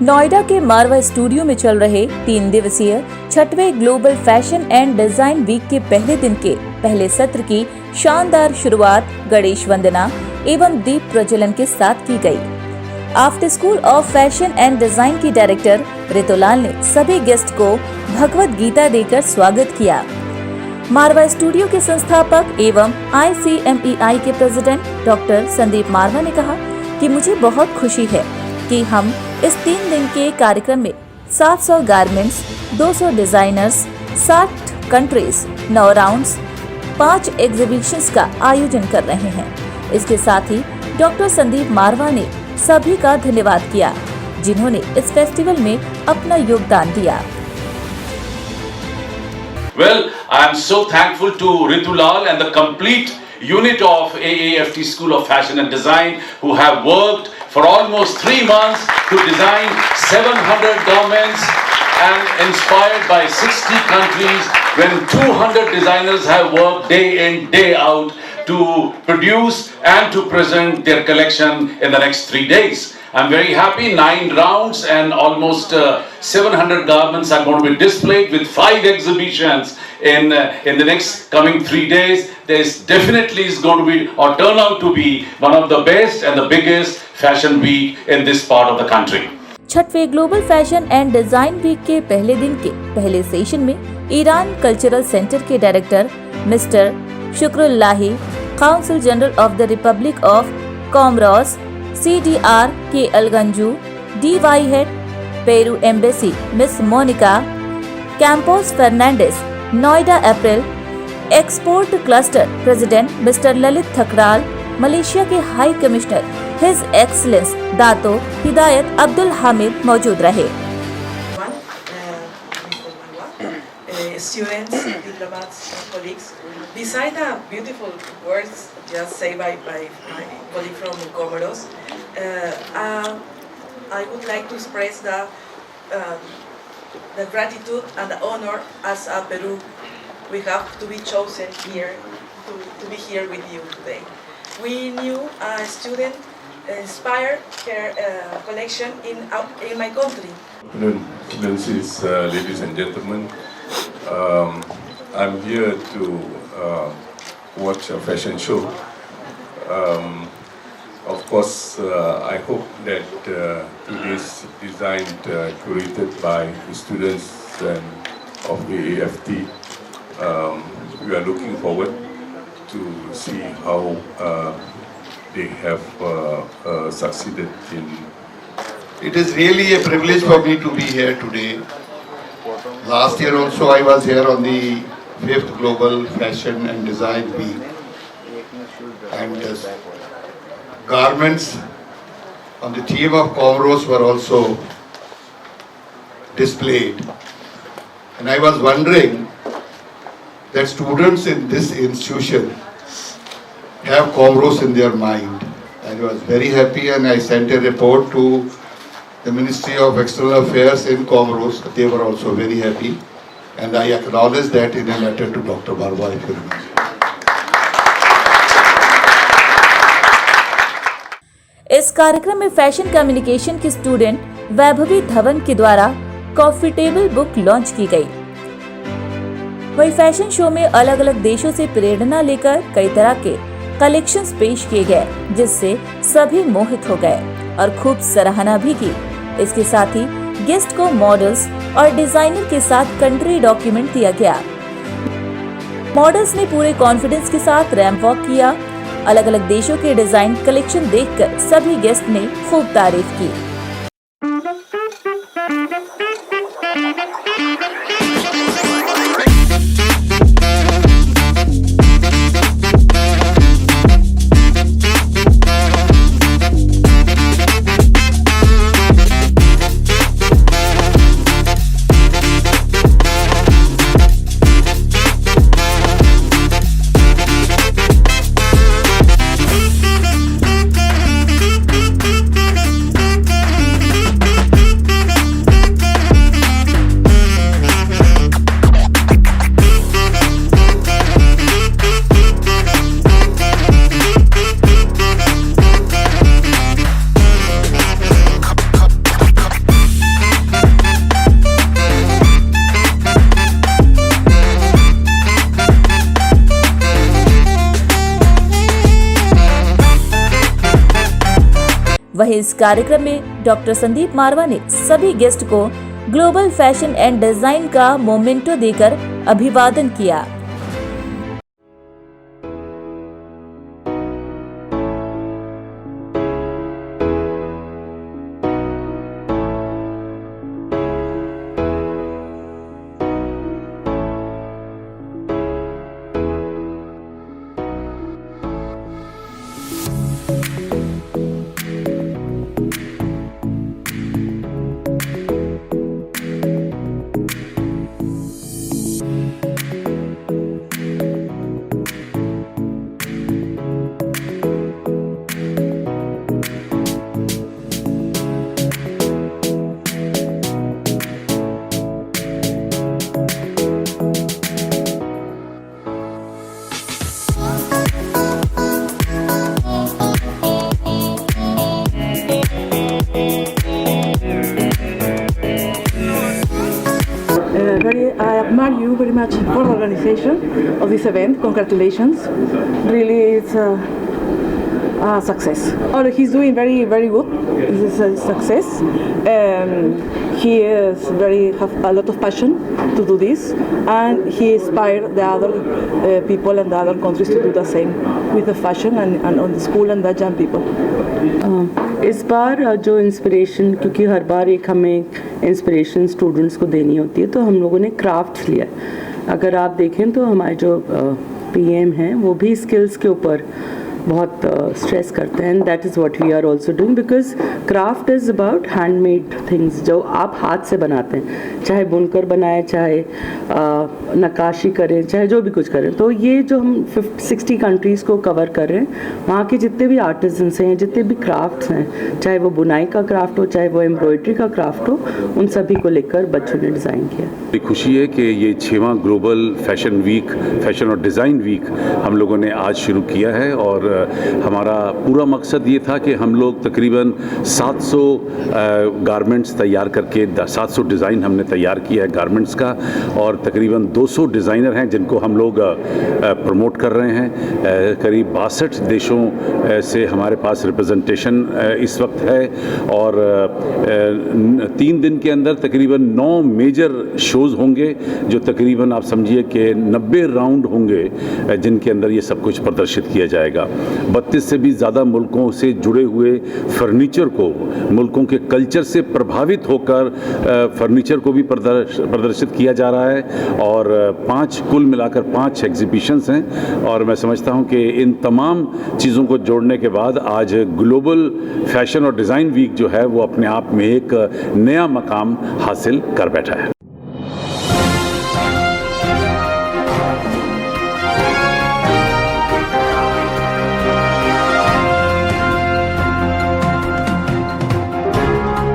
नोएडा के मारवा स्टूडियो में चल रहे 3 दिवसीय 6वें global fashion and design week के पहले दिन के पहले सत्र की शानदार शुरुआत गणेश वंदना एवं दीप प्रज्वलन के साथ की गई। After school of fashion and design की डायरेक्टर रितुलाल ने सभी गेस्ट को भगवत गीता देकर स्वागत किया। मारवा स्टूडियो के संस्थापक एवं ICMEI के प्रेसिडेंट डॉक्टर संदीप मारवा ने कहा कि मुझे बहुत खुशी है कि हम इस 3 दिन के कार्यक्रम में 700 garments, 200 designers, 60 countries, 9 rounds, 5 exhibitions का आयोजन कर रहे हैं। इसके साथ ही डॉक्टर संदीप मारवा ने सभी का धन्यवाद किया जिन्होंने इस फेस्टिवल में अपना योगदान दिया। Well, I am so thankful to Ritulal and the complete unit of AAFT School of Fashion and Design who have worked for almost 3 months to design 700 garments and inspired by 60 countries when 200 designers have worked day in, day out to produce and to present their collection in the next 3 days. I'm very happy 9 rounds and almost 700 garments are going to be displayed with 5 exhibitions in the next coming 3 days. There's definitely is going to be or turn out to be one of the best and the biggest fashion week in this part of the country. 6वें global fashion and design week के पहले दिन के पहले session में Iran cultural centre के director mister Shukrullahi, council general of the republic of Comoros CDR के अलगंजू, DY head Peru embassy miss Monica Campos Fernandes, Noida apparel export cluster president mister Lalit Thakral, Malaysia के high commissioner his excellency Dato Hidayat Abdul Hamid मौजूद रहे। Students, diplomats, colleagues, beside the beautiful words just said by my colleague from Comoros, I would like to express the gratitude and the honor as a Peru we have to be chosen here to be here with you today. We knew a student inspired her collection in my country. Excellencies, ladies and gentlemen, I'm here to watch a fashion show. Of course, I hope that today's designed, curated by the students of AAFT. We are looking forward to see how they have succeeded in. It is really a privilege for me to be here today. Last year also I was here on the 5th Global Fashion and Design Week, and garments on the theme of Comoros were also displayed. And I was wondering that students in this institution have Comoros in their mind. I was very happy and I sent a report to the Ministry of External Affairs in Comoros. They were also very happy, and I acknowledged that in a letter to Dr. Marwa, if you remember. इस कार्यक्रम में fashion communication की student Vaibhavi Dhawan के द्वारा coffee table book launch की गई। वही fashion show में अलग अलग देशों से प्रेरणा लेकर कई तरह के कलेक्शंस पेश किए गए, जिससे सभी मोहित हो गए और खूब सराहना भी की। इसके साथ ही गेस्ट को मॉडल्स और डिजाइनर के साथ कंट्री डॉक्यूमेंट दिया गया। मॉडल्स ने पूरे कॉन्फिडेंस के साथ रैंप वॉक किया। अलग अलग देशों के डिजाइन कलेक्शन देखकर सभी गेस्ट ने खूब तारीफ की। वहीं इस कार्यक्रम में डॉक्टर संदीप मारवा ने सभी गेस्ट को ग्लोबल फैशन एंड डिजाइन का मोमेंटो देकर अभिवादन किया। I admire you very much for the organization of this event. Congratulations. Really, it's a success. He's doing very, very good. This is a success. He is have a lot of passion to do this, and he inspired the other people and the other countries to do the same with the fashion and on the school and the young people. इस बार जो inspiration, क्योंकि हर बार एक हमें inspiration students को देनी होती है, तो हम लोगों ने क्राफ्ट लिया। अगर आप देखें तो हमारे जो पीएम हैं वो भी स्किल्स के ऊपर बहुत स्ट्रेस करते हैं, and that is what we are also doing, because craft is about handmade things जो आप हाथ से बनाते हैं, चाहे बुनकर बनाए, चाहे नक्काशी करें, चाहे जो भी कुछ करें। तो ये जो हम 60 कंट्रीज़ को कवर कर रहे हैं, वहाँ के जितने भी आर्टिजन्स हैं, जितने भी क्राफ्ट्स हैं, चाहे वो बुनाई का क्राफ्ट हो, चाहे वो एम्ब्रॉयडरी का क्राफ्ट हो, उन सभी को लेकर बच्चों ने डिज़ाइन किया। खुशी है कि ये 6वां ग्लोबल फैशन वीक, फैशन और डिज़ाइन वीक हम लोगों ने आज शुरू किया है, और हमारा पूरा मकसद ये था कि हम लोग तकरीबन 700 गारमेंट्स तैयार करके 700 डिज़ाइन हमने तैयार किया है गारमेंट्स का, और तकरीबन 200 डिज़ाइनर हैं जिनको हम लोग प्रमोट कर रहे हैं। करीब 62 देशों से हमारे पास रिप्रेजेंटेशन इस वक्त है, और 3 दिन के अंदर तकरीबन 9 मेजर शोज़ होंगे, जो तकरीबन आप समझिए कि 90 राउंड होंगे जिनके अंदर ये सब कुछ प्रदर्शित किया जाएगा। 32 से भी ज़्यादा मुल्कों से जुड़े हुए फर्नीचर को, मुल्कों के कल्चर से प्रभावित होकर फर्नीचर को भी प्रदर्शित किया जा रहा है, और 5 कुल मिलाकर 5 एग्जीबिशंस हैं। और मैं समझता हूं कि इन तमाम चीज़ों को जोड़ने के बाद आज ग्लोबल फैशन और डिज़ाइन वीक जो है वो अपने आप में एक नया मकाम हासिल कर बैठा है।